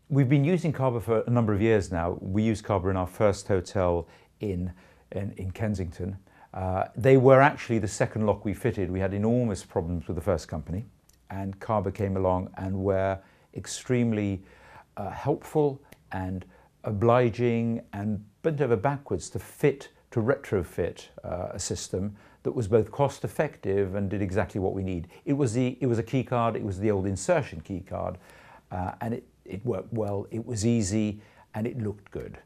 We've been using Kaba for a number of years now. We used Kaba in our first hotel in Kensington. They were actually the second lock we fitted. We had enormous problems with the first company, and Kaba came along and were extremely helpful and obliging and bent over backwards to retrofit a system that was both cost effective and did exactly what we need. It was a key card. It was the old insertion key card, and it worked well, it was easy, and it looked good.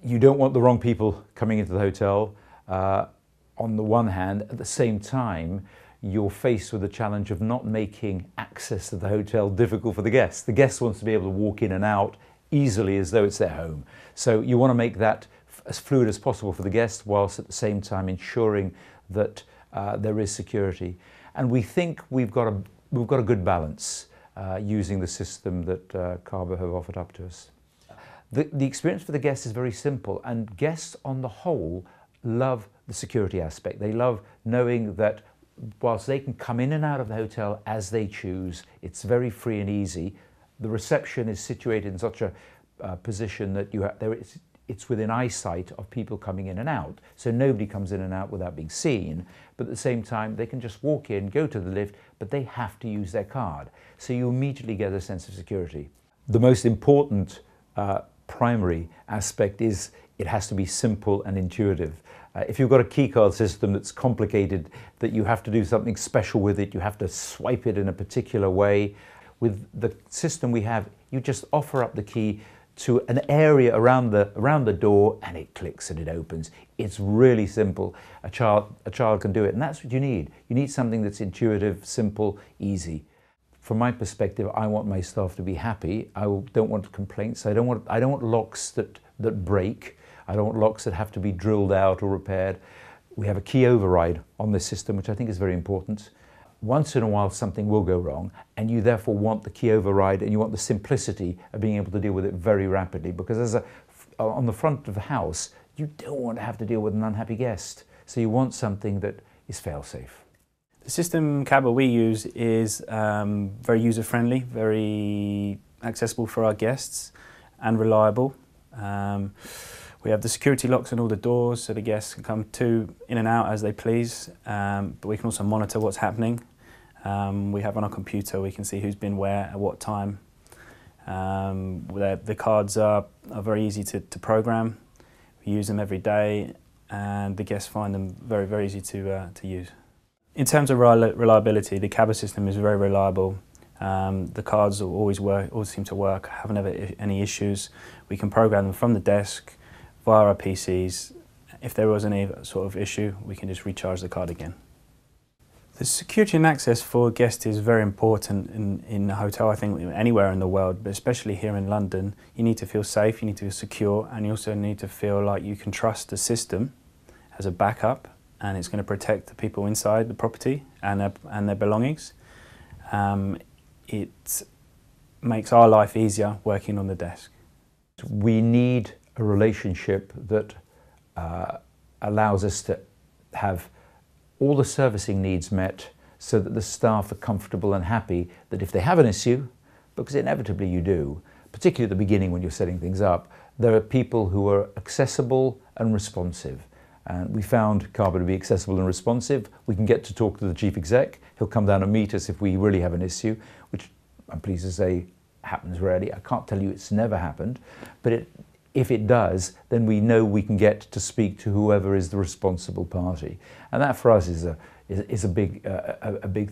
You don't want the wrong people coming into the hotel. On the one hand, at the same time, you're faced with the challenge of not making access to the hotel difficult for the guests. The guest wants to be able to walk in and out easily as though it's their home. So you want to make that as fluid as possible for the guests, whilst at the same time ensuring that there is security. And we think we've got a good balance using the system that Kaba have offered up to us. The experience for the guests is very simple, and guests on the whole love the security aspect. They love knowing that whilst they can come in and out of the hotel as they choose, it's very free and easy. The reception is situated in such a position that it's within eyesight of people coming in and out. So nobody comes in and out without being seen, but at the same time they can just walk in, go to the lift, but they have to use their card. So you immediately get a sense of security. The most important primary aspect is it has to be simple and intuitive. If you've got a keycard system that's complicated, that you have to do something special with it, you have to swipe it in a particular way. With the system we have, you just offer up the key to an area around the door, and it clicks and it opens. It's really simple. A child can do it, and that's what you need. You need something that's intuitive, simple, easy. From my perspective, I want my staff to be happy. I don't want complaints. I don't want locks that break. I don't want locks that have to be drilled out or repaired. We have a key override on this system, which I think is very important. Once in a while something will go wrong, and you therefore want the key override, and you want the simplicity of being able to deal with it very rapidly, because on the front of the house you don't want to have to deal with an unhappy guest. So you want something that is fail-safe. The system Kaba we use is very user-friendly, very accessible for our guests, and reliable. We have the security locks on all the doors, so the guests can come in and out as they please, but we can also monitor what's happening. We have on our computer, we can see who's been where at what time. The cards are very easy to program. We use them every day, and the guests find them very, very easy to use. In terms of reliability, the Kaba system is very reliable. The cards always seem to work, haven't ever any issues. We can program them from the desk via our PCs. If there was any sort of issue, we can just recharge the card again. The security and access for guests is very important in a hotel, I think anywhere in the world, but especially here in London. You need to feel safe, you need to feel secure, and you also need to feel like you can trust the system as a backup, and it's going to protect the people inside the property and their belongings. It makes our life easier working on the desk. We need a relationship that allows us to have all the servicing needs met, so that the staff are comfortable and happy that if they have an issue, because inevitably you do, particularly at the beginning when you're setting things up, there are people who are accessible and responsive. And we found Kaba to be accessible and responsive. We can get to talk to the chief exec. He'll come down and meet us if we really have an issue, which I'm pleased to say happens rarely. I can't tell you it's never happened, but if it does, then we know we can get to speak to whoever is the responsible party, and that for us is a big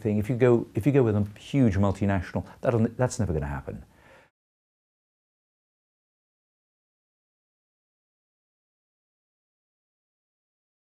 thing. If you go with a huge multinational, that's never going to happen.